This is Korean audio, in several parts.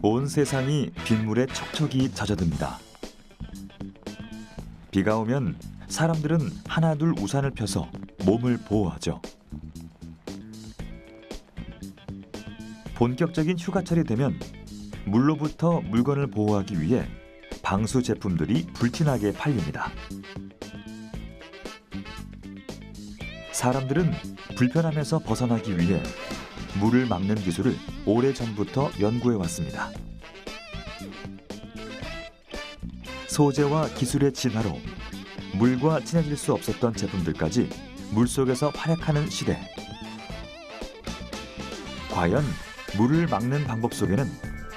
온 세상이 빗물에 촉촉이 젖어듭니다. 비가 오면 사람들은 하나둘 우산을 펴서 몸을 보호하죠. 본격적인 휴가철이 되면 물로부터 물건을 보호하기 위해 방수 제품들이 불티나게 팔립니다. 사람들은 불편함에서 벗어나기 위해 물을 막는 기술을 오래전부터 연구해 왔습니다. 소재와 기술의 진화로 물과 친해질 수 없었던 제품들까지 물속에서 활약하는 시대. 과연 물을 막는 방법 속에는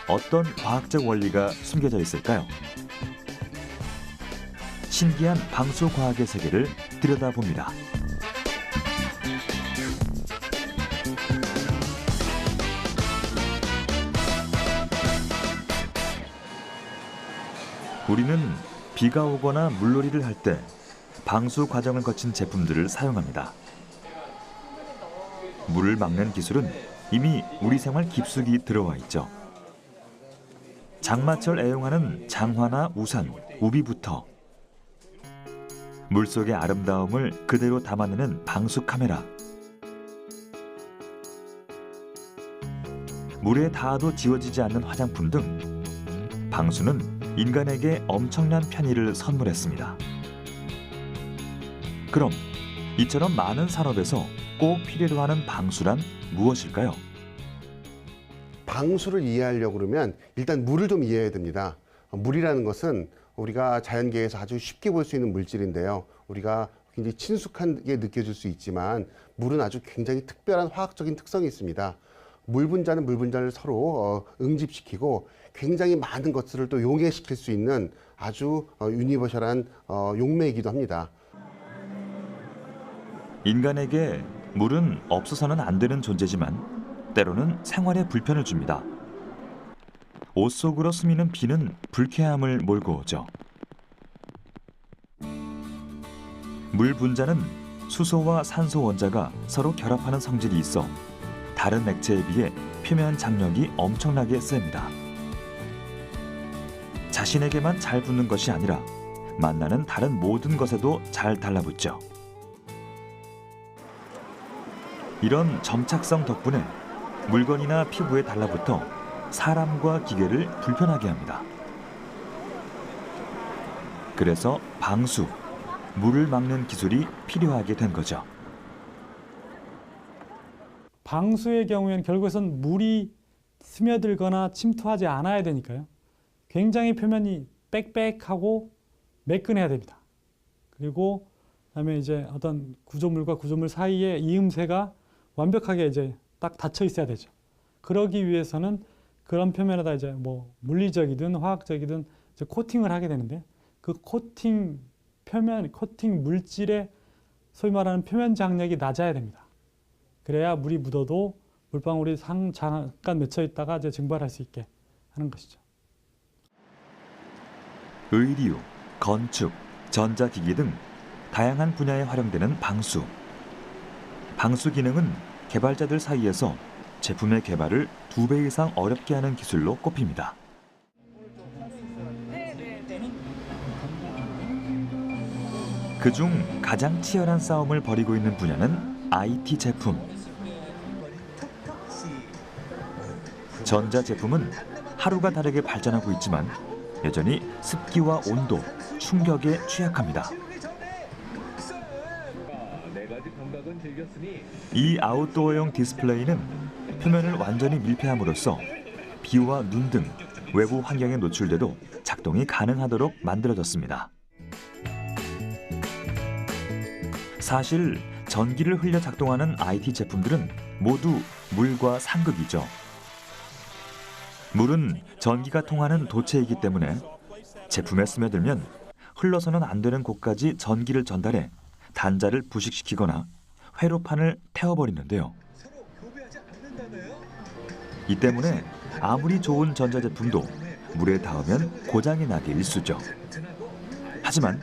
어떤 과학적 원리가 숨겨져 있을까요? 신기한 방수 과학의 세계를 들여다봅니다. 우리는 비가 오거나 물놀이를 할 때 방수 과정을 거친 제품들을 사용합니다. 물을 막는 기술은 이미 우리 생활 깊숙이 들어와 있죠. 장마철 애용하는 장화나 우산, 우비부터 물속의 아름다움을 그대로 담아내는 방수 카메라, 물에 닿아도 지워지지 않는 화장품 등 방수는 인간에게 엄청난 편의를 선물했습니다. 그럼 이처럼 많은 산업에서 꼭 필요로 하는 방수란 무엇일까요? 방수를 이해하려고 그러면 일단 물을 좀 이해해야 됩니다. 물이라는 것은 우리가 자연계에서 아주 쉽게 볼 수 있는 물질인데요. 우리가 굉장히 친숙하게 느껴질 수 있지만 물은 아주 굉장히 특별한 화학적인 특성이 있습니다. 물 분자는 물 분자를 서로 응집시키고 굉장히 많은 것들을 또 용해시킬 수 있는 아주 유니버셜한 용매이기도 합니다. 인간에게 물은 없어서는 안 되는 존재지만 때로는 생활에 불편을 줍니다. 옷 속으로 스미는 비는 불쾌함을 몰고 오죠. 물 분자는 수소와 산소 원자가 서로 결합하는 성질이 있어 다른 액체에 비해 표면 장력이 엄청나게 셉니다. 자신에게만 잘 붙는 것이 아니라 만나는 다른 모든 것에도 잘 달라붙죠. 이런 점착성 덕분에 물건이나 피부에 달라붙어 사람과 기계를 불편하게 합니다. 그래서 방수, 물을 막는 기술이 필요하게 된 거죠. 방수의 경우에는 결국에는 물이 스며들거나 침투하지 않아야 되니까요. 굉장히 표면이 빽빽하고 매끈해야 됩니다. 그리고 그다음에 이제 어떤 구조물과 구조물 사이에 이음새가 완벽하게 이제 딱 닫혀 있어야 되죠. 그러기 위해서는 그런 표면에다 이제 뭐 물리적이든 화학적이든 이제 코팅을 하게 되는데 그 코팅 표면, 코팅 물질의 소위 말하는 표면 장력이 낮아야 됩니다. 그래야 물이 묻어도 물방울이 잠깐 맺혀 있다가 이제 증발할 수 있게 하는 것이죠. 의류, 건축, 전자기기 등 다양한 분야에 활용되는 방수. 방수 기능은 개발자들 사이에서 제품의 개발을 2배 이상 어렵게 하는 기술로 꼽힙니다. 그중 가장 치열한 싸움을 벌이고 있는 분야는 IT 제품. 전자제품은 하루가 다르게 발전하고 있지만 여전히 습기와 온도, 충격에 취약합니다. 이 아웃도어용 디스플레이는 표면을 완전히 밀폐함으로써 비와 눈 등 외부 환경에 노출돼도 작동이 가능하도록 만들어졌습니다. 사실 전기를 흘려 작동하는 IT 제품들은 모두 물과 상극이죠. 물은 전기가 통하는 도체이기 때문에 제품에 스며들면 흘러서는 안 되는 곳까지 전기를 전달해 단자를 부식시키거나 회로판을 태워버리는데요. 이 때문에 아무리 좋은 전자제품도 물에 닿으면 고장이 나기 일쑤죠. 하지만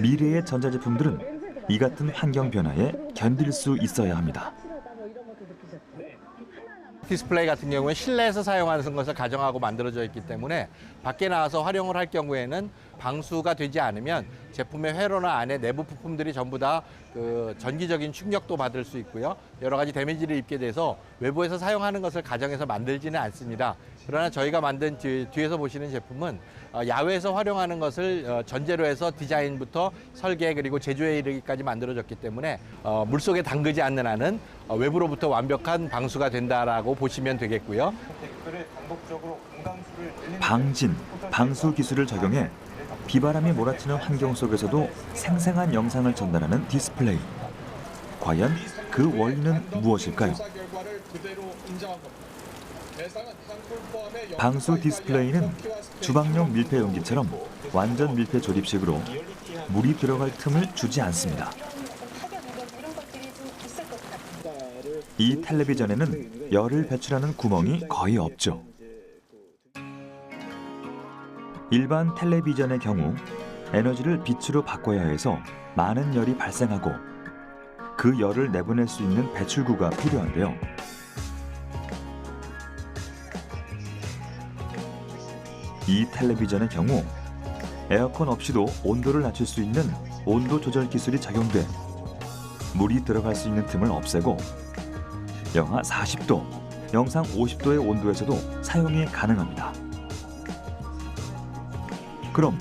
미래의 전자제품들은 이 같은 환경 변화에 견딜 수 있어야 합니다. 디스플레이 같은 경우에 실내에서 사용하는 것을 가정하고 만들어져 있기 때문에 밖에 나와서 활용을 할 경우에는 방수가 되지 않으면 제품의 회로나 안에 내부 부품들이 전부 다 그 전기적인 충격도 받을 수 있고요. 여러 가지 데미지를 입게 돼서 외부에서 사용하는 것을 가정해서 만들지는 않습니다. 그러나 저희가 만든 뒤에서 보시는 제품은 야외에서 활용하는 것을 전제로 해서 디자인부터 설계 그리고 제조에 이르기까지 만들어졌기 때문에 물속에 담그지 않는 한은 외부로부터 완벽한 방수가 된다라고 보시면 되겠고요. 방진, 방수 기술을 적용해 비바람이 몰아치는 환경 속에서도 생생한 영상을 전달하는 디스플레이. 과연 그 원리는 무엇일까요? 방수 디스플레이는 주방용 밀폐 용기처럼 완전 밀폐 조립식으로 물이 들어갈 틈을 주지 않습니다. 이 텔레비전에는 열을 배출하는 구멍이 거의 없죠. 일반 텔레비전의 경우 에너지를 빛으로 바꿔야 해서 많은 열이 발생하고 그 열을 내보낼 수 있는 배출구가 필요한데요. 이 텔레비전의 경우 에어컨 없이도 온도를 낮출 수 있는 온도 조절 기술이 적용돼 물이 들어갈 수 있는 틈을 없애고 영하 40도, 영상 50도의 온도에서도 사용이 가능합니다. 그럼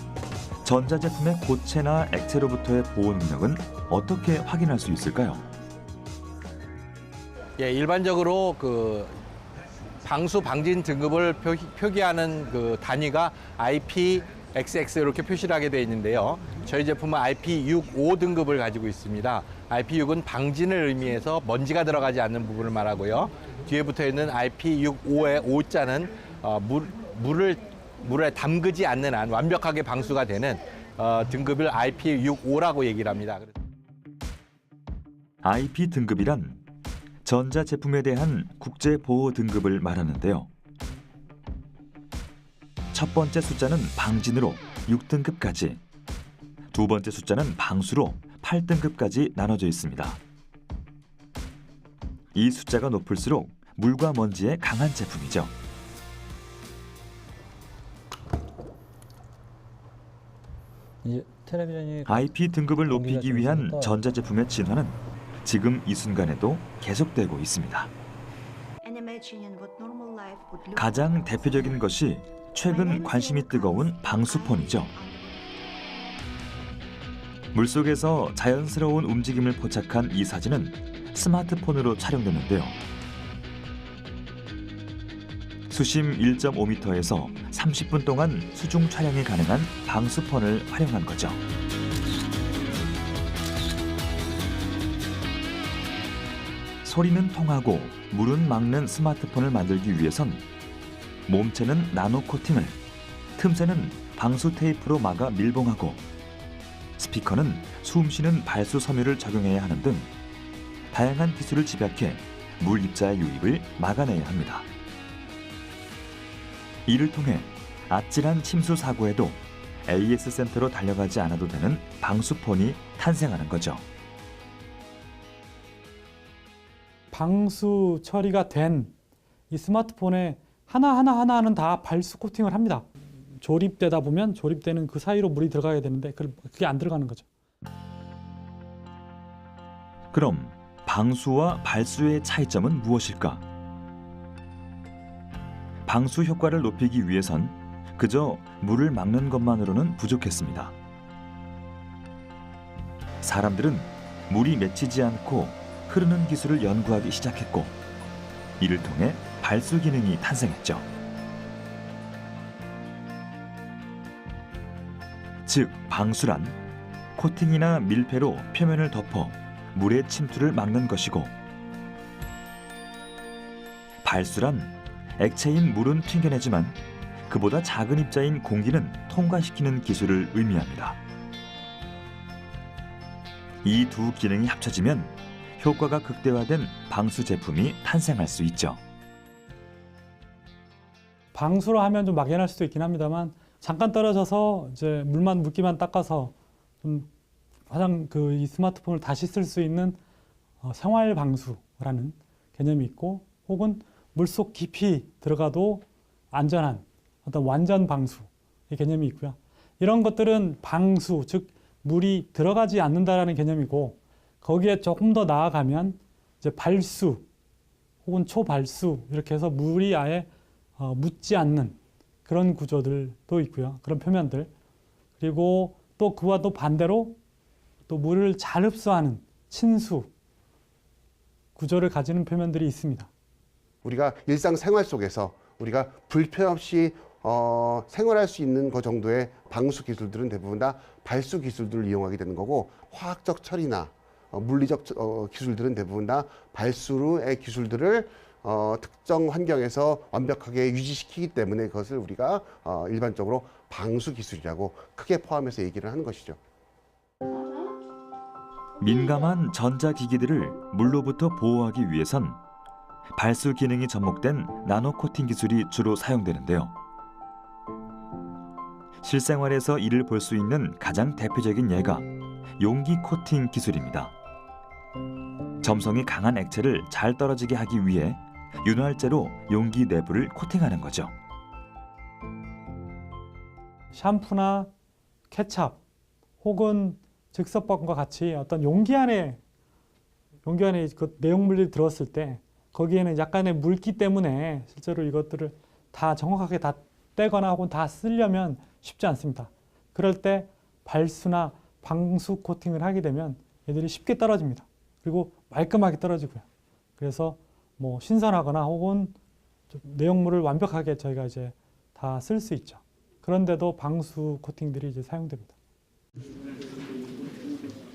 전자제품의 고체나 액체로부터의 보호 능력은 어떻게 확인할 수 있을까요? 예, 일반적으로 그 방수 방진 등급을 표기하는 그 단위가 IPXX 이렇게 표시를 하게 되어 있는데요. 저희 제품은 IP65 등급을 가지고 있습니다. IP6은 방진을 의미해서 먼지가 들어가지 않는 부분을 말하고요. 뒤에 붙어 있는 IP65의 5자는 물에 담그지 않는 한 완벽하게 방수가 되는 등급을 IP65라고 얘기를 합니다. IP 등급이란 전자제품에 대한 국제보호 등급을 말하는데요. 첫 번째 숫자는 방진으로 6등급까지, 두 번째 숫자는 방수로 8등급까지 나눠져 있습니다. 이 숫자가 높을수록 물과 먼지에 강한 제품이죠. IP 등급을 높이기 위한 전자제품의 진화는 지금 이 순간에도 계속되고 있습니다. 가장 대표적인 것이 최근 관심이 뜨거운 방수폰이죠. 물속에서 자연스러운 움직임을 포착한 이 사진은 스마트폰으로 촬영됐는데요. 수심 1.5m에서 30분 동안 수중 촬영이 가능한 방수폰을 활용한 거죠. 소리는 통하고 물은 막는 스마트폰을 만들기 위해선 몸체는 나노 코팅을, 틈새는 방수 테이프로 막아 밀봉하고 스피커는 숨쉬는 발수 섬유를 적용해야 하는 등 다양한 기술을 집약해 물 입자의 유입을 막아내야 합니다. 이를 통해 아찔한 침수 사고에도 AS 센터로 달려가지 않아도 되는 방수폰이 탄생하는 거죠. 방수 처리가 된 이 스마트폰에 하나는 다 발수 코팅을 합니다. 조립되다 보면 조립되는 그 사이로 물이 들어가야 되는데 그게 안 들어가는 거죠. 그럼 방수와 발수의 차이점은 무엇일까? 방수 효과를 높이기 위해선 그저 물을 막는 것만으로는 부족했습니다. 사람들은 물이 맺히지 않고 흐르는 기술을 연구하기 시작했고 이를 통해 발수 기능이 탄생했죠. 즉 방수란 코팅이나 밀폐로 표면을 덮어 물의 침투를 막는 것이고 발수란 액체인 물은 튕겨내지만 그보다 작은 입자인 공기는 통과시키는 기술을 의미합니다. 이 두 기능이 합쳐지면 효과가 극대화된 방수 제품이 탄생할 수 있죠. 방수로 하면 좀 막연할 수도 있긴 합니다만 잠깐 떨어져서 이제 물만 물기만 닦아서 좀 이 스마트폰을 다시 쓸 수 있는 생활 방수라는 개념이 있고 혹은 물속 깊이 들어가도 안전한 어떤 완전 방수의 개념이 있고요. 이런 것들은 방수, 즉 물이 들어가지 않는다라는 개념이고, 거기에 조금 더 나아가면 이제 발수 혹은 초발수, 이렇게 해서 물이 아예 묻지 않는 그런 구조들도 있고요. 그런 표면들. 그리고 또 그와 또 반대로 또 물을 잘 흡수하는 친수 구조를 가지는 표면들이 있습니다. 우리가 일상생활 속에서 우리가 불편 없이 생활할 수 있는 그 정도의 방수 기술들은 대부분 다 발수 기술들을 이용하게 되는 거고, 화학적 처리나 물리적 기술들은 대부분 다 발수의 기술들을 특정 환경에서 완벽하게 유지시키기 때문에 그것을 우리가 일반적으로 방수 기술이라고 크게 포함해서 얘기를 하는 것이죠. 민감한 전자기기들을 물로부터 보호하기 위해선 발수 기능이 접목된 나노 코팅 기술이 주로 사용되는데요. 실생활에서 이를 볼 수 있는 가장 대표적인 예가 용기 코팅 기술입니다. 점성이 강한 액체를 잘 떨어지게 하기 위해 윤활제로 용기 내부를 코팅하는 거죠. 샴푸나 케찹 혹은 즉석밥과 같이 어떤 용기 안에 그 내용물이 들었을 때 거기에는 약간의 물기 때문에 실제로 이것들을 다 정확하게 다 떼거나 혹은 다 쓰려면 쉽지 않습니다. 그럴 때 발수나 방수 코팅을 하게 되면 얘들이 쉽게 떨어집니다. 그리고 말끔하게 떨어지고요. 그래서 뭐 신선하거나 혹은 좀 내용물을 완벽하게 저희가 이제 다 쓸 수 있죠. 그런데도 방수 코팅들이 이제 사용됩니다.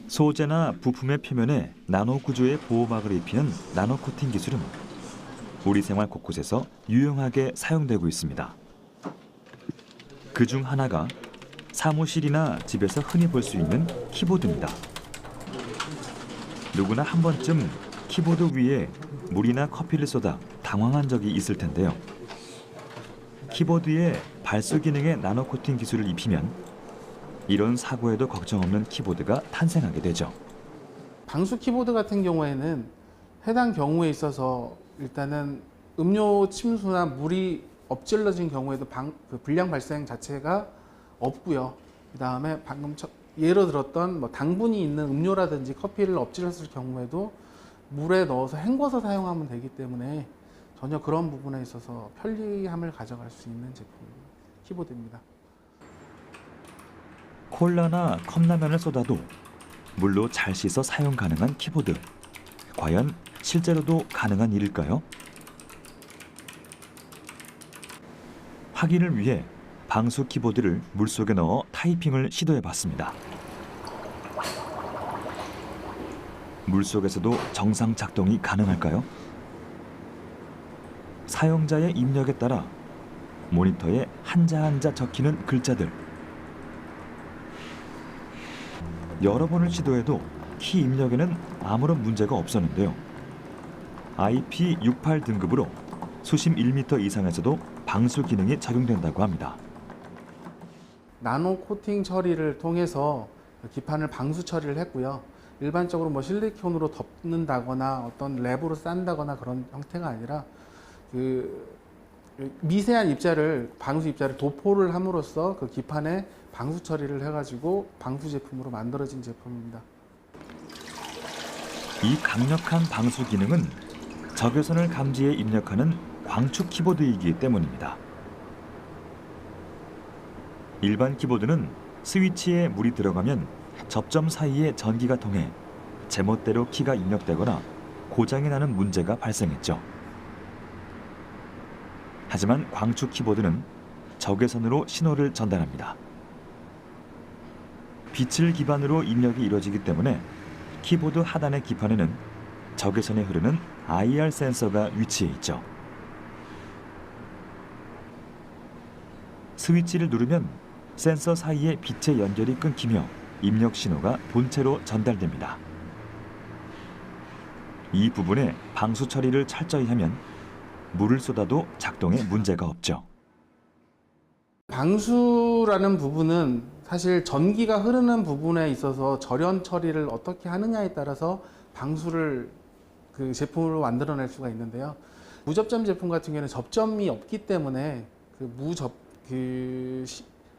소재나 부품의 표면에 나노 구조의 보호막을 입히는 나노 코팅 기술은 우리 생활 곳곳에서 유용하게 사용되고 있습니다. 그중 하나가 사무실이나 집에서 흔히 볼 수 있는 키보드입니다. 누구나 한 번쯤 키보드 위에 물이나 커피를 쏟아 당황한 적이 있을 텐데요. 키보드에 발수 기능의 나노 코팅 기술을 입히면 이런 사고에도 걱정 없는 키보드가 탄생하게 되죠. 방수 키보드 같은 경우에는 해당 경우에 있어서 일단은 음료 침수나 물이 엎질러진 경우에도 불량 발생 자체가 없고요. 그 다음에 방금 예로 들었던 뭐 당분이 있는 음료라든지 커피를 엎질렀을 경우에도 물에 넣어서 헹궈서 사용하면 되기 때문에 전혀 그런 부분에 있어서 편리함을 가져갈 수 있는 제품 키보드입니다. 콜라나 컵라면을 쏟아도 물로 잘 씻어 사용 가능한 키보드. 과연 실제로도 가능한 일일까요? 확인을 위해 방수 키보드를 물속에 넣어 타이핑을 시도해봤습니다. 물속에서도 정상 작동이 가능할까요? 사용자의 입력에 따라 모니터에 한자 한자 적히는 글자들. 여러 번을 시도해도 키 입력에는 아무런 문제가 없었는데요. IP68 등급으로 수심 1m 이상에서도 방수 기능이 적용된다고 합니다. 나노 코팅 처리를 통해서 기판을 방수 처리를 했고요. 일반적으로 뭐 실리콘으로 덮는다거나 어떤 랩으로 싼다거나 그런 형태가 아니라 그 미세한 입자를 방수 입자를 도포를 함으로써 그 기판에 방수 처리를 해가지고 방수 제품으로 만들어진 제품입니다. 이 강력한 방수 기능은 적외선을 감지해 입력하는 광축 키보드이기 때문입니다. 일반 키보드는 스위치에 물이 들어가면 접점 사이에 전기가 통해 제멋대로 키가 입력되거나 고장이 나는 문제가 발생했죠. 하지만 광축 키보드는 적외선으로 신호를 전달합니다. 빛을 기반으로 입력이 이루어지기 때문에 키보드 하단의 기판에는 적외선이 흐르는 IR 센서가 위치해 있죠. 스위치를 누르면 센서 사이의 빛의 연결이 끊기며 입력 신호가 본체로 전달됩니다. 이 부분에 방수 처리를 철저히 하면 물을 쏟아도 작동에 문제가 없죠. 방수라는 부분은 사실 전기가 흐르는 부분에 있어서 절연 처리를 어떻게 하느냐에 따라서 방수를 그 제품으로 만들어낼 수가 있는데요. 무접점 제품 같은 경우에는 접점이 없기 때문에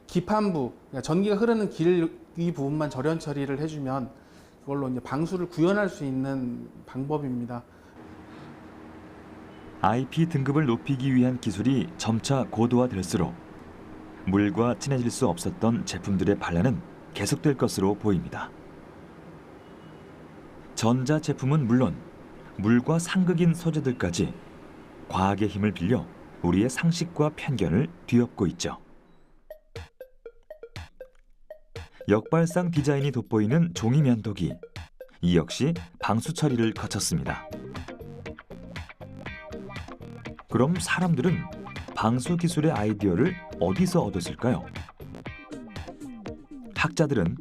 기판부, 그러니까 전기가 흐르는 이 부분만 절연 처리를 해주면 그걸로 이제 방수를 구현할 수 있는 방법입니다. IP 등급을 높이기 위한 기술이 점차 고도화될수록 물과 친해질 수 없었던 제품들의 반란은 계속될 것으로 보입니다. 전자 제품은 물론 물과 상극인 소재들까지 과학의 힘을 빌려 우리의 상식과 편견을 뒤엎고 있죠. 역발상 디자인이 돋보이는 종이 면도기, 이 역시 방수 처리를 거쳤습니다. 그럼 사람들은 방수 기술의 아이디어를 어디서 얻었을까요? 학자들은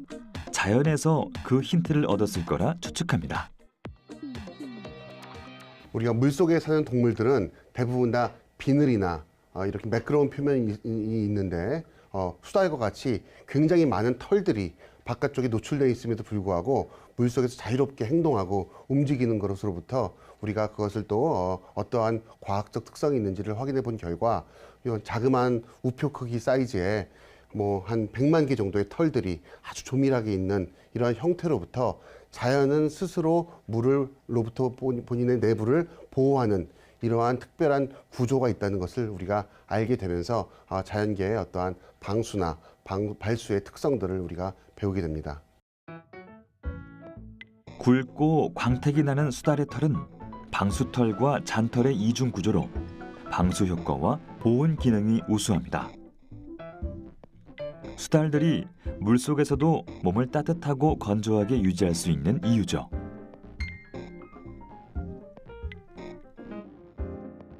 자연에서 그 힌트를 얻었을 거라 추측합니다. 우리가 물속에 사는 동물들은 대부분 다 비늘이나 이렇게 매끄러운 표면이 있는데 수달과 같이 굉장히 많은 털들이 바깥쪽에 노출되어 있음에도 불구하고 물속에서 자유롭게 행동하고 움직이는 것으로부터 우리가 그것을 또 어떠한 과학적 특성이 있는지를 확인해 본 결과 이런 자그마한 우표 크기 사이즈의 뭐 한 100만 개 정도의 털들이 아주 조밀하게 있는 이러한 형태로부터 자연은 스스로 물로부터 본인의 내부를 보호하는 이러한 특별한 구조가 있다는 것을 우리가 알게 되면서 자연계의 어떠한 방수나 발수의 특성들을 우리가 배우게 됩니다. 굵고 광택이 나는 수달의 털은 방수털과 잔털의 이중 구조로 방수 효과와 보온 기능이 우수합니다. 수달들이 물속에서도 몸을 따뜻하고 건조하게 유지할 수 있는 이유죠.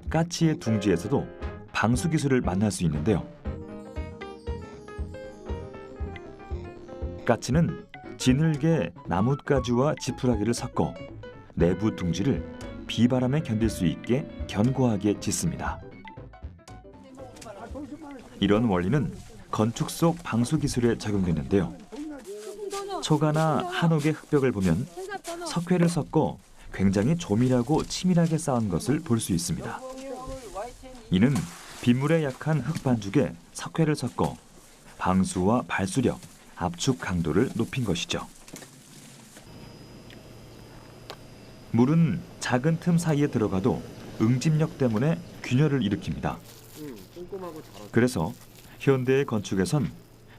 까치의 둥지에서도 방수 기술을 만날 수 있는데요. 까치는 지늘개 나뭇가지와 지푸라기를 섞어 내부 둥지를 비바람에 견딜 수 있게 견고하게 짓습니다. 이런 원리는 건축 속 방수 기술에 적용되는데요. 초가나 한옥의 흙벽을 보면 석회를 섞어 굉장히 조밀하고 치밀하게 쌓은 것을 볼 수 있습니다. 이는 빗물에 약한 흙반죽에 석회를 섞어 방수와 발수력, 압축 강도를 높인 것이죠. 물은 작은 틈 사이에 들어가도 응집력 때문에 균열을 일으킵니다. 그래서 현대의 건축에선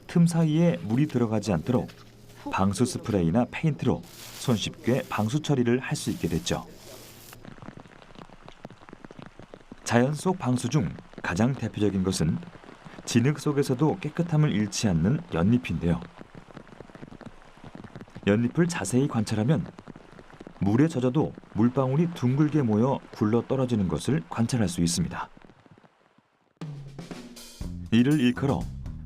틈 사이에 물이 들어가지 않도록 방수 스프레이나 페인트로 손쉽게 방수 처리를 할 수 있게 됐죠. 자연 속 방수 중 가장 대표적인 것은 진흙 속에서도 깨끗함을 잃지 않는 연잎인데요. 연잎을 자세히 관찰하면 물에 젖어도 물방울이 둥글게 모여 굴러 떨어지는 것을 관찰할 수 있습니다. 이를 일컬어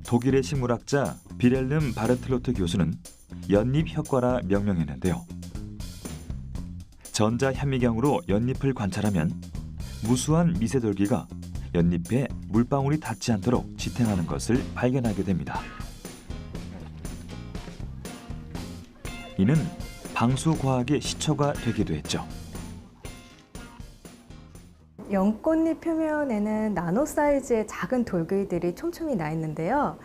독일의 식물학자 비렐름 바르틀로트 교수는 연잎 효과라 명명했는데요. 전자 현미경으로 연잎을 관찰하면 무수한 미세돌기가 연잎에 물방울이 닿지 않도록 지탱하는 것을 발견하게 됩니다. 이는 방수 과학의 시초가 되기도 했죠. 연꽃잎 표면에는 나노 사이즈의 작은 돌기들이 촘촘히 나 있는데요.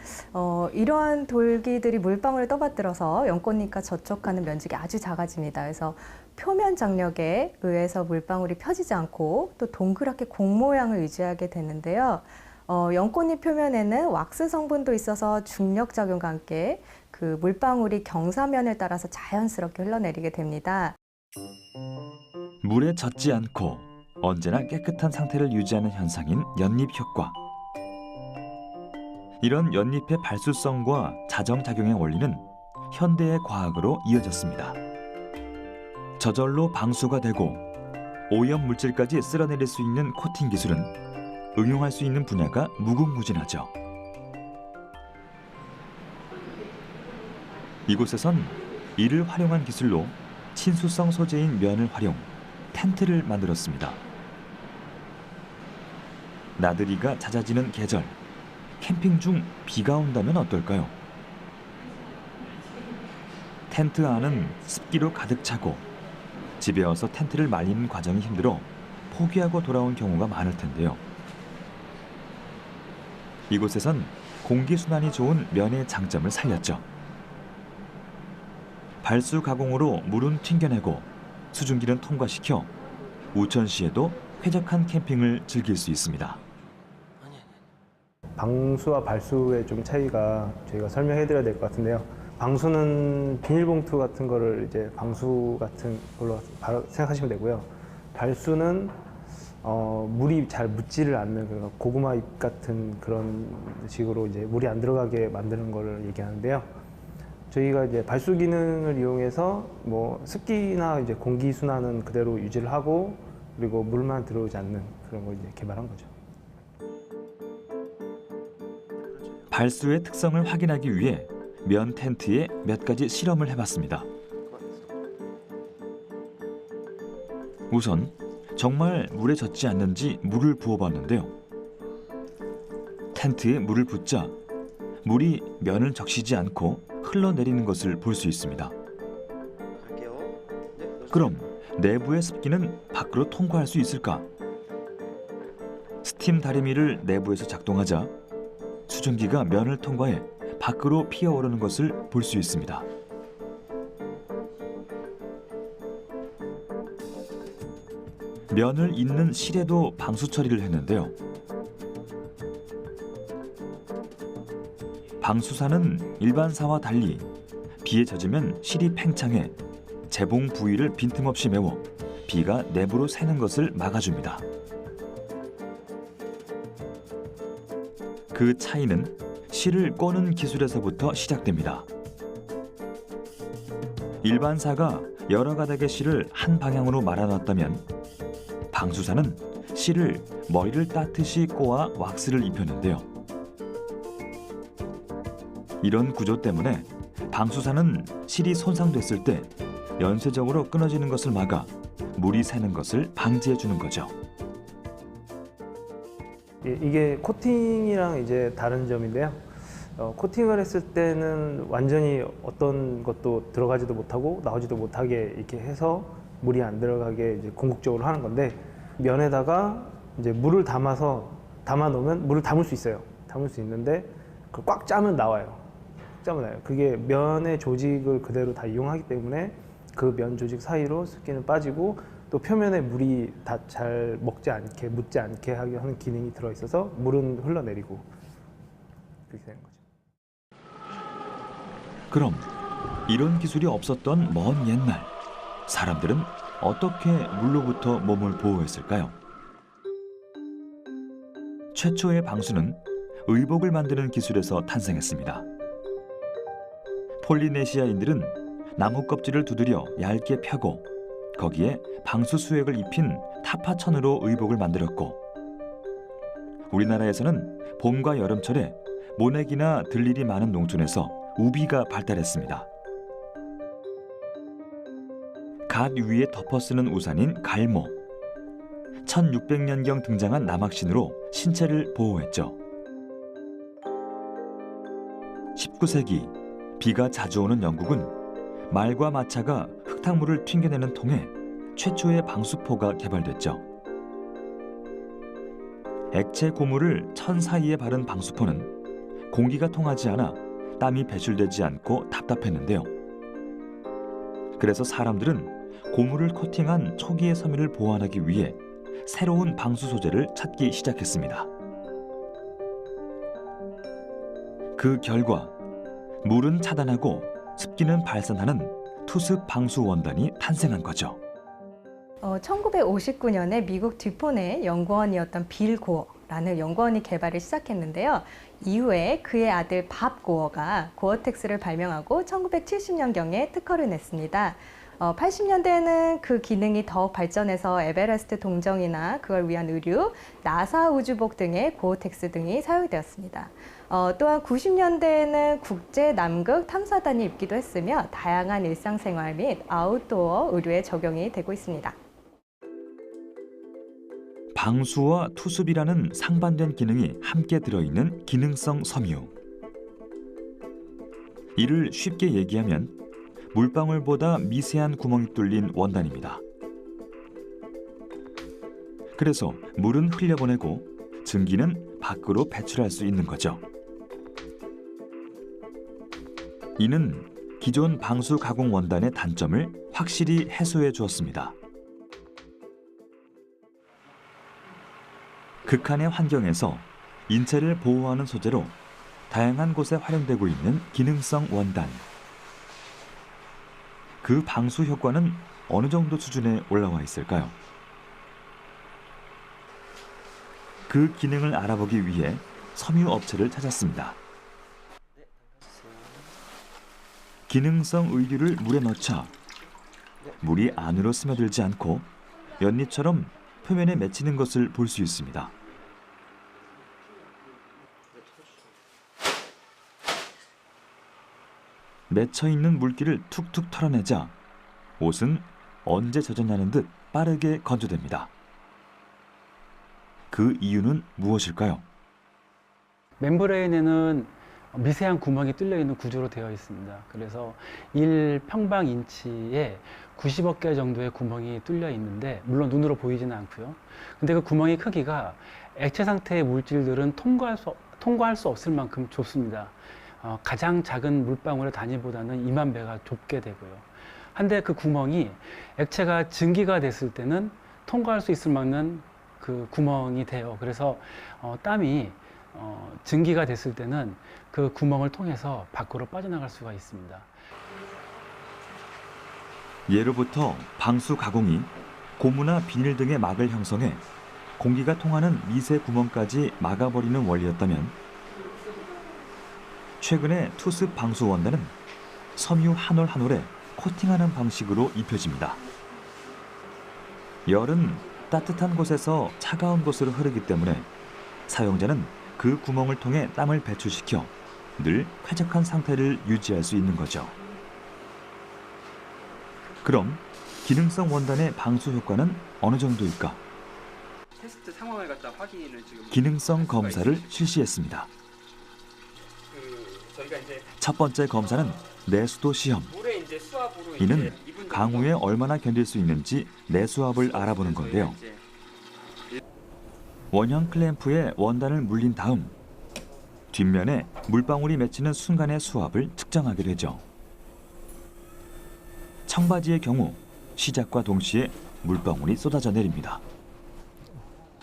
이러한 돌기들이 물방울을 떠받들어서 연꽃잎과 접촉하는 면적이 아주 작아집니다. 그래서 표면 장력에 의해서 물방울이 펴지지 않고 또 동그랗게 공 모양을 유지하게 되는데요. 연꽃잎 표면에는 왁스 성분도 있어서 중력 작용과 함께 그 물방울이 경사면을 따라서 자연스럽게 흘러내리게 됩니다. 물에 젖지 않고 언제나 깨끗한 상태를 유지하는 현상인 연잎 효과. 이런 연잎의 발수성과 자정작용의 원리는 현대의 과학으로 이어졌습니다. 저절로 방수가 되고 오염 물질까지 쓸어내릴 수 있는 코팅 기술은 응용할 수 있는 분야가 무궁무진하죠. 이곳에선 이를 활용한 기술로 친수성 소재인 면을 활용, 텐트를 만들었습니다. 나들이가 잦아지는 계절, 캠핑 중 비가 온다면 어떨까요? 텐트 안은 습기로 가득 차고 집에 와서 텐트를 말리는 과정이 힘들어 포기하고 돌아온 경우가 많을 텐데요. 이곳에선 공기순환이 좋은 면의 장점을 살렸죠. 발수 가공으로 물은 튕겨내고 수증기는 통과시켜 우천시에도 쾌적한 캠핑을 즐길 수 있습니다. 방수와 발수의 좀 차이가 저희가 설명해 드려야 될 것 같은데요. 방수는 비닐봉투 같은 거를 이제 방수 같은 걸로 바로 생각하시면 되고요. 발수는 물이 잘 묻지를 않는 그런 고구마 잎 같은 그런 식으로 이제 물이 안 들어가게 만드는 거를 얘기하는데요. 저희가 이제 발수 기능을 이용해서 뭐 습기나 이제 공기 순환은 그대로 유지를 하고 그리고 물만 들어오지 않는 그런 걸 이제 개발한 거죠. 발수의 특성을 확인하기 위해 면 텐트에 몇 가지 실험을 해봤습니다. 우선 정말 물에 젖지 않는지 물을 부어봤는데요. 텐트에 물을 붓자 물이 면을 적시지 않고 흘러내리는 것을 볼 수 있습니다. 그럼 내부의 습기는 밖으로 통과할 수 있을까? 스팀 다리미를 내부에서 작동하자 수증기가 면을 통과해 밖으로 피어오르는 것을 볼 수 있습니다. 면을 잇는 실에도 방수 처리를 했는데요. 방수사는 일반사와 달리 비에 젖으면 실이 팽창해 재봉 부위를 빈틈없이 메워 비가 내부로 새는 것을 막아줍니다. 그 차이는 실을 꼬는 기술에서부터 시작됩니다. 일반사가 여러 가닥의 실을 한 방향으로 말아놨다면 방수사는 실을 머리를 따듯이 꼬아 왁스를 입혔는데요. 이런 구조 때문에 방수사는 실이 손상됐을 때 연쇄적으로 끊어지는 것을 막아 물이 새는 것을 방지해주는 거죠. 이게 코팅이랑 이제 다른 점인데요. 코팅을 했을 때는 완전히 어떤 것도 들어가지도 못하고 나오지도 못하게 이렇게 해서 물이 안 들어가게 이제 궁극적으로 하는 건데 면에다가 이제 물을 담아 놓으면 물을 담을 수 있어요. 담을 수 있는데 그걸 꽉 짜면 나와요. 짜면 나와요. 그게 면의 조직을 그대로 다 이용하기 때문에 그 면 조직 사이로 습기는 빠지고 또 표면에 물이 다 잘 먹지 않게 묻지 않게 하게 하는 기능이 들어 있어서 물은 흘러내리고 그렇게 되는 거죠. 그럼 이런 기술이 없었던 먼 옛날 사람들은 어떻게 물로부터 몸을 보호했을까요? 최초의 방수는 의복을 만드는 기술에서 탄생했습니다. 폴리네시아인들은 나무 껍질을 두드려 얇게 펴고 거기에 방수 수액을 입힌 타파천으로 의복을 만들었고 우리나라에서는 봄과 여름철에 모내기나 들일이 많은 농촌에서 우비가 발달했습니다. 갓 위에 덮어 쓰는 우산인 갈모. 1600년경 등장한 남학신으로 신체를 보호했죠. 19세기 비가 자주 오는 영국은 말과 마차가 흙탕물을 튕겨내는 통에 최초의 방수포가 개발됐죠. 액체 고무를 천 사이에 바른 방수포는 공기가 통하지 않아 땀이 배출되지 않고 답답했는데요. 그래서 사람들은 고무를 코팅한 초기의 섬유를 보완하기 위해 새로운 방수 소재를 찾기 시작했습니다. 그 결과 물은 차단하고 습기는 발산하는 투습 방수 원단이 탄생한 거죠. 1959년에 미국 듀폰의 연구원이었던 빌 고어라는 연구원이 개발을 시작했는데요. 이후에 그의 아들 밥 고어가 고어텍스를 발명하고 1970년경에 특허를 냈습니다. 80년대에는 그 기능이 더욱 발전해서 에베레스트 동정이나 그걸 위한 의류, 나사 우주복 등의 고어텍스 등이 사용되었습니다. 또한 90년대에는 국제 남극 탐사단이 입기도 했으며 다양한 일상생활 및 아웃도어 의류에 적용이 되고 있습니다. 방수와 투습이라는 상반된 기능이 함께 들어있는 기능성 섬유. 이를 쉽게 얘기하면 물방울보다 미세한 구멍이 뚫린 원단입니다. 그래서 물은 흘려보내고 증기는 밖으로 배출할 수 있는 거죠. 이는 기존 방수 가공 원단의 단점을 확실히 해소해 주었습니다. 극한의 환경에서 인체를 보호하는 소재로 다양한 곳에 활용되고 있는 기능성 원단. 그 방수 효과는 어느 정도 수준에 올라와 있을까요? 그 기능을 알아보기 위해 섬유 업체를 찾았습니다. 기능성 의류를 물에 넣자 물이 안으로 스며들지 않고 연잎처럼 표면에 맺히는 것을 볼 수 있습니다. 맺혀있는 물기를 툭툭 털어내자 옷은 언제 젖었냐는 듯 빠르게 건조됩니다. 그 이유는 무엇일까요? 멤브레인에는 미세한 구멍이 뚫려 있는 구조로 되어 있습니다. 그래서 1평방인치에 90억 개 정도의 구멍이 뚫려 있는데, 물론 눈으로 보이지는 않고요. 근데 그 구멍의 크기가 액체 상태의 물질들은 통과할 수 없을 만큼 좁습니다. 가장 작은 물방울의 단위보다는 2만 배가 좁게 되고요. 한데 그 구멍이 액체가 증기가 됐을 때는 통과할 수 있을 만한 그 구멍이 돼요. 그래서 땀이 증기가 됐을 때는 그 구멍을 통해서 밖으로 빠져나갈 수가 있습니다. 예로부터 방수 가공이 고무나 비닐 등의 막을 형성해 공기가 통하는 미세 구멍까지 막아버리는 원리였다면, 최근에 투습 방수 원단은 섬유 한 올 한 올에 코팅하는 방식으로 입혀집니다. 열은 따뜻한 곳에서 차가운 곳으로 흐르기 때문에 사용자는 그 구멍을 통해 땀을 배출시켜 늘 쾌적한 상태를 유지할 수 있는 거죠. 그럼 기능성 원단의 방수 효과는 어느 정도일까? 테스트 상황을 갖다 확인을 지금 기능성 검사를 실시했습니다. 저희가 이제 첫 번째 검사는 내수도 시험. 물에 이제 수압으로 이는 이제 2분 강우에 얼마나 견딜 수 있는지 내수압을 알아보는 건데요. 원형 클램프에 원단을 물린 다음 뒷면에 물방울이 맺히는 순간의 수압을 측정하게 되죠. 청바지의 경우 시작과 동시에 물방울이 쏟아져 내립니다.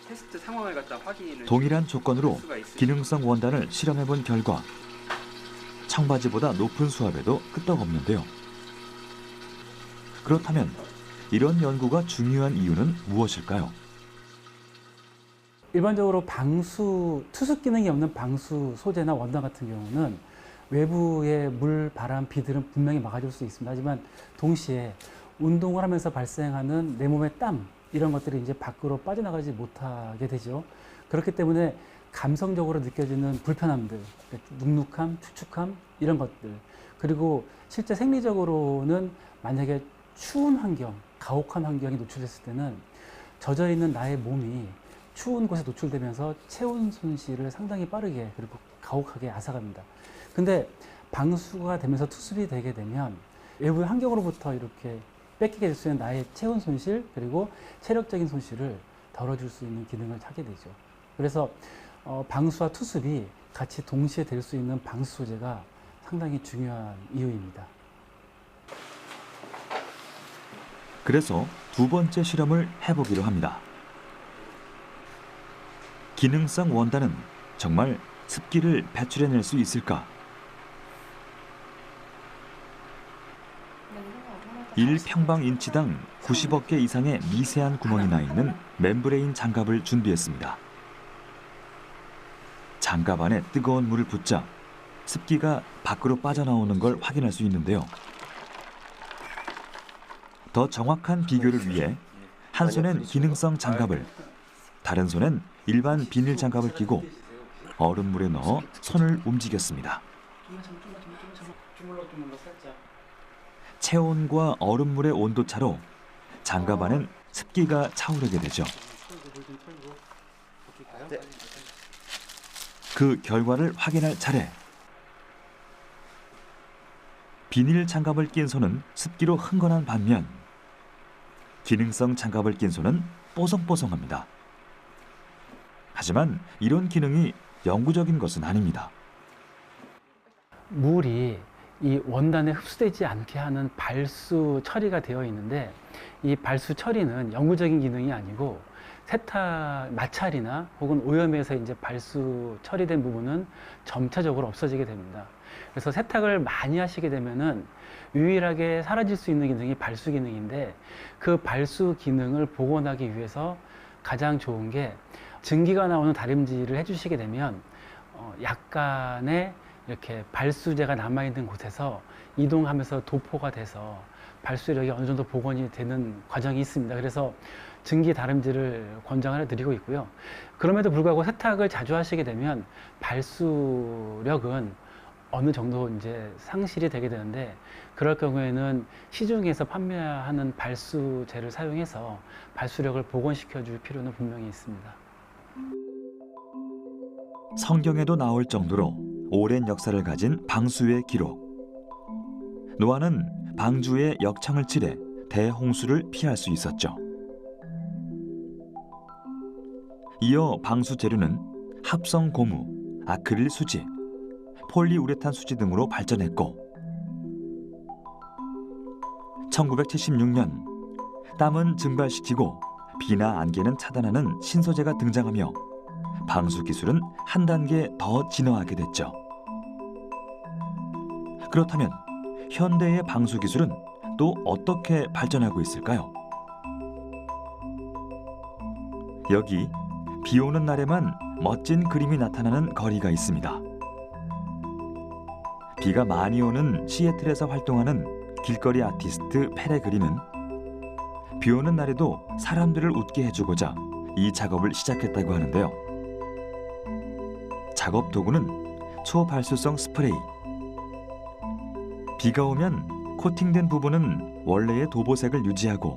테스트 상황을 갖다 확인을 동일한 조건으로 할 수가 있습니다. 기능성 원단을 실험해 본 결과 청바지보다 높은 수압에도 끄떡없는데요. 그렇다면 이런 연구가 중요한 이유는 무엇일까요? 일반적으로 방수, 투습 기능이 없는 방수 소재나 원단 같은 경우는 외부의 물, 바람, 비들은 분명히 막아줄 수 있습니다. 하지만 동시에 운동을 하면서 발생하는 내 몸의 땀, 이런 것들이 이제 밖으로 빠져나가지 못하게 되죠. 그렇기 때문에 감성적으로 느껴지는 불편함들, 눅눅함, 축축함, 이런 것들, 그리고 실제 생리적으로는 만약에 추운 환경, 가혹한 환경에 노출됐을 때는 젖어 있는 나의 몸이 추운 곳에 노출되면서 체온 손실을 상당히 빠르게 그리고 가혹하게 앗아갑니다. 근데 방수가 되면서 투습이 되게 되면 외부의 환경으로부터 이렇게 뺏기게 될 수 있는 나의 체온 손실, 그리고 체력적인 손실을 덜어줄 수 있는 기능을 하게 되죠. 그래서 방수와 투습이 같이 동시에 될 수 있는 방수 소재가 상당히 중요한 이유입니다. 그래서 두 번째 실험을 해보기로 합니다. 기능성 원단은 정말 습기를 배출해낼 수 있을까? 1평방인치당 90억 개 이상의 미세한 구멍이 나 있는 멤브레인 장갑을 준비했습니다. 장갑 안에 뜨거운 물을 붓자 습기가 밖으로 빠져나오는 걸 확인할 수 있는데요. 더 정확한 비교를 위해 한 손엔 기능성 장갑을, 다른 손엔 일반 비닐 장갑을 끼고 얼음물에 넣어 손을 움직였습니다. 체온과 얼음물의 온도 차로 장갑 안엔 습기가 차오르게 되죠. 그 결과를 확인할 차례. 비닐 장갑을 낀 손은 습기로 흥건한 반면 기능성 장갑을 낀 손은 뽀송뽀송합니다. 하지만 이런 기능이 영구적인 것은 아닙니다. 물이 이 원단에 흡수되지 않게 하는 발수 처리가 되어 있는데, 이 발수 처리는 영구적인 기능이 아니고 세탁 마찰이나 혹은 오염에서 이제 발수 처리된 부분은 점차적으로 없어지게 됩니다. 그래서 세탁을 많이 하시게 되면은 유일하게 사라질 수 있는 기능이 발수 기능인데, 그 발수 기능을 복원하기 위해서 가장 좋은 게 증기가 나오는 다림질을 해주시게 되면 약간의 이렇게 발수제가 남아있는 곳에서 이동하면서 도포가 돼서 발수력이 어느 정도 복원이 되는 과정이 있습니다. 그래서 증기 다림질을 권장을 해드리고 있고요. 그럼에도 불구하고 세탁을 자주 하시게 되면 발수력은 어느 정도 이제 상실이 되게 되는데, 그럴 경우에는 시중에서 판매하는 발수제를 사용해서 발수력을 복원시켜 줄 필요는 분명히 있습니다. 성경에도 나올 정도로 오랜 역사를 가진 방수의 기록. 노아는 방주에 역청을 칠해 대홍수를 피할 수 있었죠. 이어 방수 재료는 합성 고무, 아크릴 수지, 폴리우레탄 수지 등으로 발전했고, 1976년 땀은 증발시키고 비나 안개는 차단하는 신소재가 등장하며 방수 기술은 한 단계 더 진화하게 됐죠. 그렇다면 현대의 방수 기술은 또 어떻게 발전하고 있을까요? 여기 비 오는 날에만 멋진 그림이 나타나는 거리가 있습니다. 비가 많이 오는 시애틀에서 활동하는 길거리 아티스트 페레그린은 비 오는 날에도 사람들을 웃게 해주고자 이 작업을 시작했다고 하는데요. 작업 도구는 초발수성 스프레이. 비가 오면 코팅된 부분은 원래의 도보색을 유지하고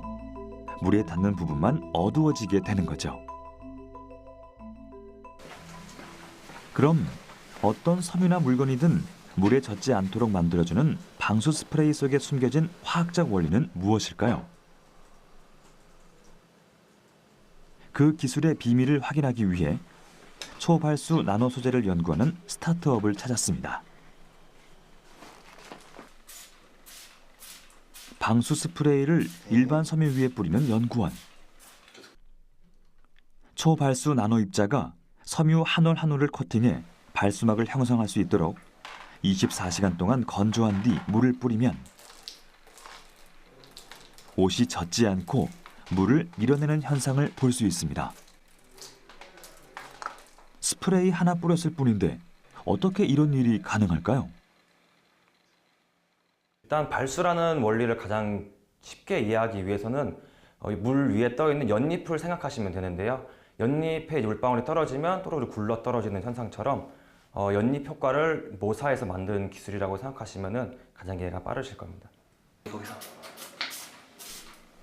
물에 닿는 부분만 어두워지게 되는 거죠. 그럼 어떤 섬유나 물건이든 물에 젖지 않도록 만들어주는 방수 스프레이 속에 숨겨진 화학적 원리는 무엇일까요? 그 기술의 비밀을 확인하기 위해 초발수 나노 소재를 연구하는 스타트업을 찾았습니다. 방수 스프레이를 일반 섬유 위에 뿌리는 연구원. 초발수 나노 입자가 섬유 한 올 한 올을 코팅해 발수막을 형성할 수 있도록 24시간 동안 건조한 뒤 물을 뿌리면 옷이 젖지 않고 물을 밀어내는 현상을 볼 수 있습니다. 스프레이 하나 뿌렸을 뿐인데 어떻게 이런 일이 가능할까요? 일단 발수라는 원리를 가장 쉽게 이해하기 위해서는 물 위에 떠 있는 연잎을 생각하시면 되는데요. 연잎에 물방울이 떨어지면 또르르 굴러 떨어지는 현상처럼 연잎 효과를 모사해서 만든 기술이라고 생각하시면 가장 이해가 빠르실 겁니다.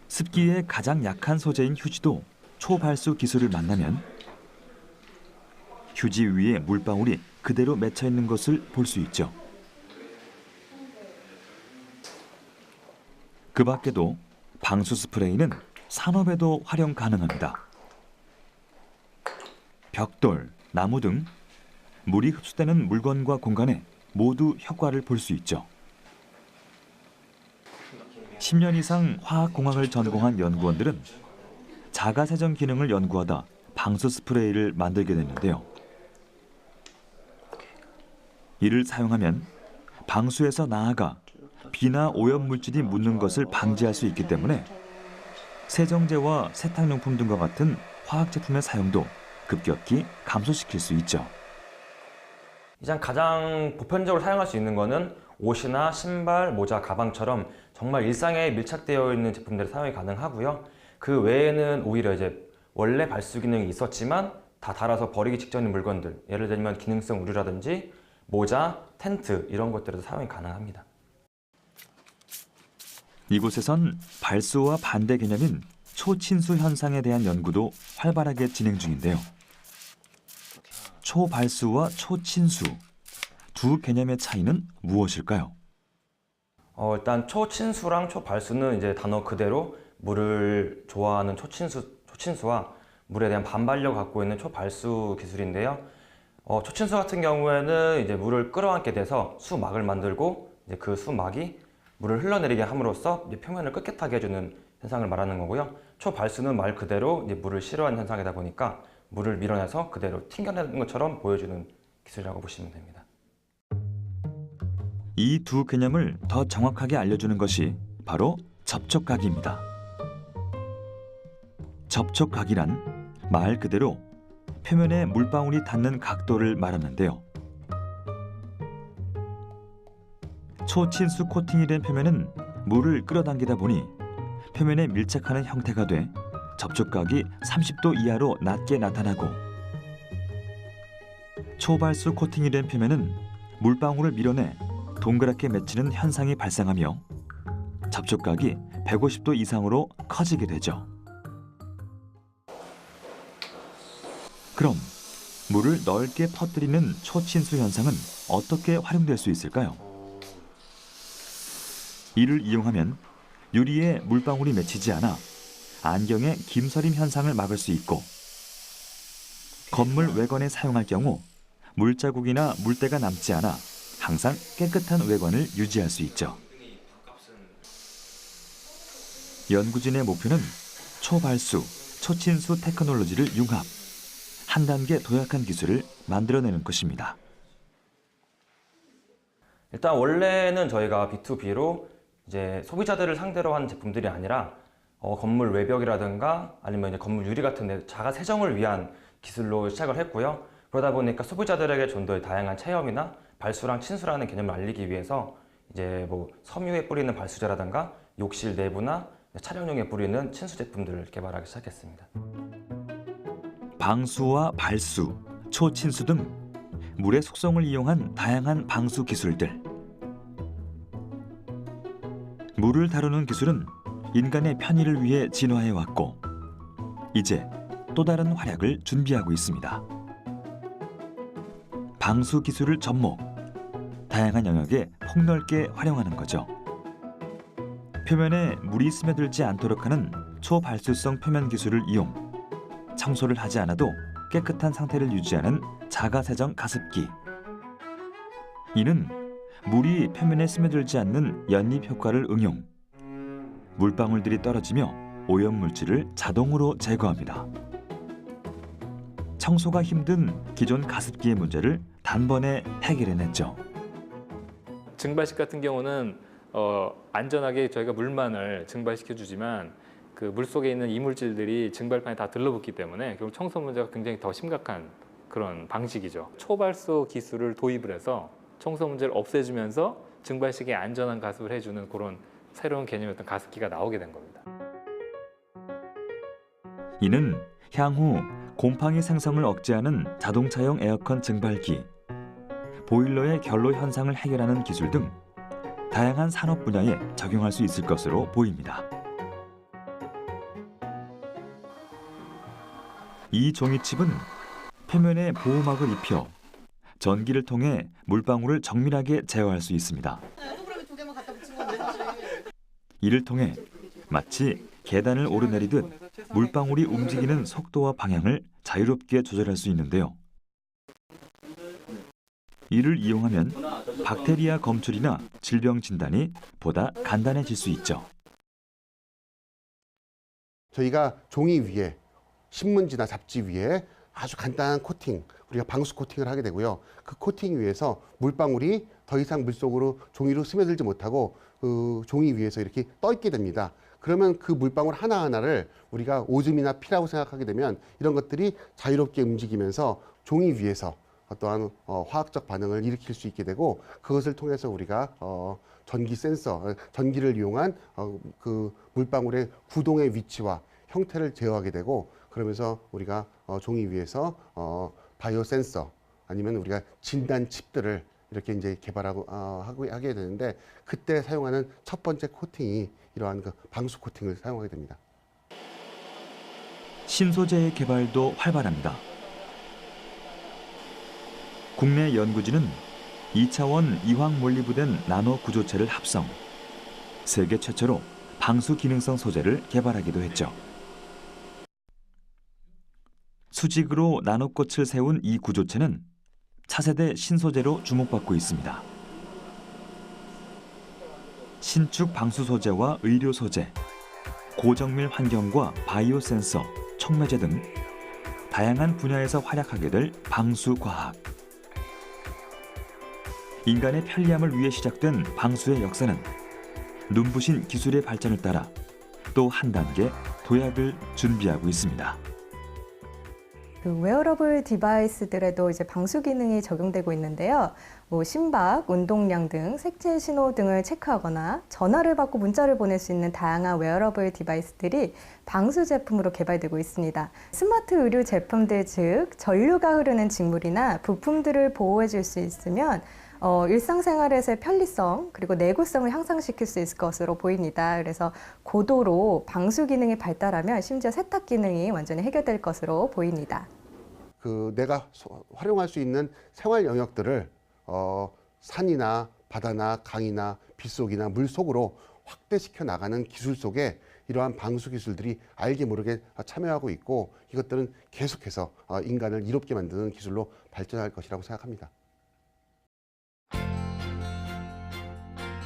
습기에 가장 약한 소재인 휴지도 초발수 기술을 만나면 휴지 위에 물방울이 그대로 맺혀 있는 것을 볼 수 있죠. 그 밖에도 방수 스프레이는 산업에도 활용 가능합니다. 벽돌, 나무 등 물이 흡수되는 물건과 공간에 모두 효과를 볼 수 있죠. 10년 이상 화학공학을 전공한 연구원들은 자가세정 기능을 연구하다 방수 스프레이를 만들게 됐는데요. 이를 사용하면 방수에서 나아가 비나 오염물질이 묻는 것을 방지할 수 있기 때문에 세정제와 세탁용품 등과 같은 화학제품의 사용도 급격히 감소시킬 수 있죠. 일단 가장 보편적으로 사용할 수 있는 거는 옷이나 신발, 모자, 가방처럼 정말 일상에 밀착되어 있는 제품들이 사용이 가능하고요. 그 외에는 오히려 이제 원래 발수 기능이 있었지만 다 닳아서 버리기 직전인 물건들, 예를 들면 기능성 의류라든지 모자, 텐트 이런 것들에도 사용이 가능합니다. 이곳에선 발수와 반대 개념인 초친수 현상에 대한 연구도 활발하게 진행 중인데요. 초발수와 초친수, 두 개념의 차이는 무엇일까요? 일단 초친수랑 초발수는 이제 단어 그대로 물을 좋아하는 초친수와 물에 대한 반발력을 갖고 있는 초발수 기술인데요. 초친수 같은 경우에는 이제 물을 끌어안게 돼서 수막을 만들고 이제 그 수막이 물을 흘러내리게 함으로써 이제 표면을 깨끗하게 해주는 현상을 말하는 거고요. 초발수는 말 그대로 이제 물을 싫어하는 현상이다 보니까 물을 밀어내서 그대로 튕겨내는 것처럼 보여주는 기술이라고 보시면 됩니다. 이 두 개념을 더 정확하게 알려주는 것이 바로 접촉각입니다. 접촉각이란 말 그대로 표면에 물방울이 닿는 각도를 말하는데요. 초친수 코팅이 된 표면은 물을 끌어당기다 보니 표면에 밀착하는 형태가 돼 접촉각이 30도 이하로 낮게 나타나고, 초발수 코팅이 된 표면은 물방울을 밀어내 동그랗게 맺히는 현상이 발생하며 접촉각이 150도 이상으로 커지게 되죠. 그럼 물을 넓게 퍼뜨리는 초친수 현상은 어떻게 활용될 수 있을까요? 이를 이용하면 유리에 물방울이 맺히지 않아 안경의 김서림 현상을 막을 수 있고, 건물 외관에 사용할 경우 물자국이나 물때가 남지 않아 항상 깨끗한 외관을 유지할 수 있죠. 연구진의 목표는 초발수, 초친수 테크놀로지를 융합, 한 단계 도약한 기술을 만들어내는 것입니다. 일단 원래는 저희가 B2B로 이제 소비자들을 상대로 하는 제품들이 아니라 건물 외벽이라든가 아니면 이제 건물 유리 같은 데 자가 세정을 위한 기술로 시작을 했고요. 그러다 보니까 소비자들에게 좀 더 다양한 체험이나 발수랑 친수라는 개념을 알리기 위해서 이제 뭐 섬유에 뿌리는 발수제라든가 욕실 내부나 촬영용에 뿌리는 친수 제품들을 개발하기 시작했습니다. 방수와 발수, 초친수 등 물의 속성을 이용한 다양한 방수 기술들. 물을 다루는 기술은 인간의 편의를 위해 진화해 왔고, 이제 또 다른 활약을 준비하고 있습니다. 방수 기술을 접목, 다양한 영역에 폭넓게 활용하는 거죠. 표면에 물이 스며들지 않도록 하는 초발수성 표면 기술을 이용, 청소를 하지 않아도 깨끗한 상태를 유지하는 자가세정 가습기. 이는 물이 표면에 스며들지 않는 연립 효과를 응용, 물방울들이 떨어지며 오염물질을 자동으로 제거합니다. 청소가 힘든 기존 가습기의 문제를 단번에 해결해냈죠. 증발식 같은 경우는 안전하게 저희가 물만을 증발시켜 주지만 그 물속에 있는 이물질들이 증발판에 다 들러붙기 때문에 결국 청소 문제가 굉장히 더 심각한 그런 방식이죠. 초발수 기술을 도입을 해서 청소 문제를 없애주면서 증발식에 안전한 가습을 해주는 그런 새로운 개념의 어떤 가습기가 나오게 된 겁니다. 이는 향후 곰팡이 생성을 억제하는 자동차용 에어컨 증발기, 보일러의 결로 현상을 해결하는 기술 등 다양한 산업 분야에 적용할 수 있을 것으로 보입니다. 이 종이칩은 표면에 보호막을 입혀 전기를 통해 물방울을 정밀하게 제어할 수 있습니다. 이를 통해 마치 계단을 오르내리듯 물방울이 움직이는 속도와 방향을 자유롭게 조절할 수 있는데요. 이를 이용하면 박테리아 검출이나 질병 진단이 보다 간단해질 수 있죠. 저희가 종이 위에 신문지나 잡지 위에 아주 간단한 코팅, 우리가 방수 코팅을 하게 되고요. 그 코팅 위에서 물방울이 더 이상 물속으로 종이로 스며들지 못하고 그 종이 위에서 이렇게 떠 있게 됩니다. 그러면 그 물방울 하나하나를 우리가 오줌이나 피라고 생각하게 되면 이런 것들이 자유롭게 움직이면서 종이 위에서 어떠한 화학적 반응을 일으킬 수 있게 되고, 그것을 통해서 우리가 전기 센서, 전기를 이용한 그 물방울의 구동의 위치와 형태를 제어하게 되고, 그러면서 우리가 종이 위에서 바이오 센서 아니면 우리가 진단 칩들을 이렇게 이제 개발하고 하게 되는데, 그때 사용하는 첫 번째 코팅이 이러한 그 방수 코팅을 사용하게 됩니다. 신소재의 개발도 활발합니다. 국내 연구진은 2차원 이황 몰리브된 나노 구조체를 합성, 세계 최초로 방수 기능성 소재를 개발하기도 했죠. 수직으로 나노꽃을 세운 이 구조체는 차세대 신소재로 주목받고 있습니다. 신축 방수 소재와 의료 소재, 고정밀 환경과 바이오 센서, 촉매제 등 다양한 분야에서 활약하게 될 방수 과학. 인간의 편리함을 위해 시작된 방수의 역사는 눈부신 기술의 발전을 따라 또 한 단계 도약을 준비하고 있습니다. 그 웨어러블 디바이스들에도 이제 방수 기능이 적용되고 있는데요. 뭐 심박, 운동량 등 색채 신호 등을 체크하거나 전화를 받고 문자를 보낼 수 있는 다양한 웨어러블 디바이스들이 방수 제품으로 개발되고 있습니다. 스마트 의류 제품들, 즉 전류가 흐르는 직물이나 부품들을 보호해 줄 수 있으면 일상생활에서의 편리성 그리고 내구성을 향상시킬 수 있을 것으로 보입니다. 그래서 고도로 방수 기능이 발달하면 심지어 세탁 기능이 완전히 해결될 것으로 보입니다. 내가 활용할 수 있는 생활 영역들을 산이나 바다나 강이나 빗속이나 물속으로 확대시켜 나가는 기술 속에 이러한 방수 기술들이 알게 모르게 참여하고 있고, 이것들은 계속해서 인간을 이롭게 만드는 기술로 발전할 것이라고 생각합니다.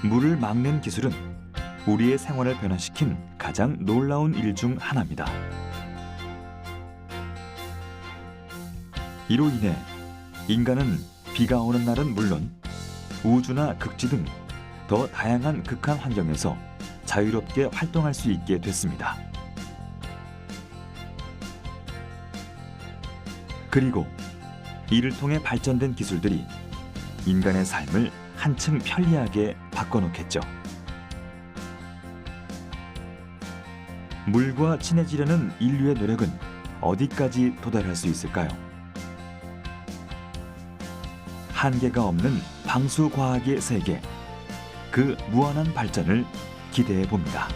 물을 막는 기술은 우리의 생활을 변화시킨 가장 놀라운 일 중 하나입니다. 이로 인해 인간은 비가 오는 날은 물론 우주나 극지 등 더 다양한 극한 환경에서 자유롭게 활동할 수 있게 됐습니다. 그리고 이를 통해 발전된 기술들이 인간의 삶을 한층 편리하게 바꿔놓겠죠. 물과 친해지려는 인류의 노력은 어디까지 도달할 수 있을까요? 한계가 없는 방수 과학의 세계, 그 무한한 발전을 기대해 봅니다.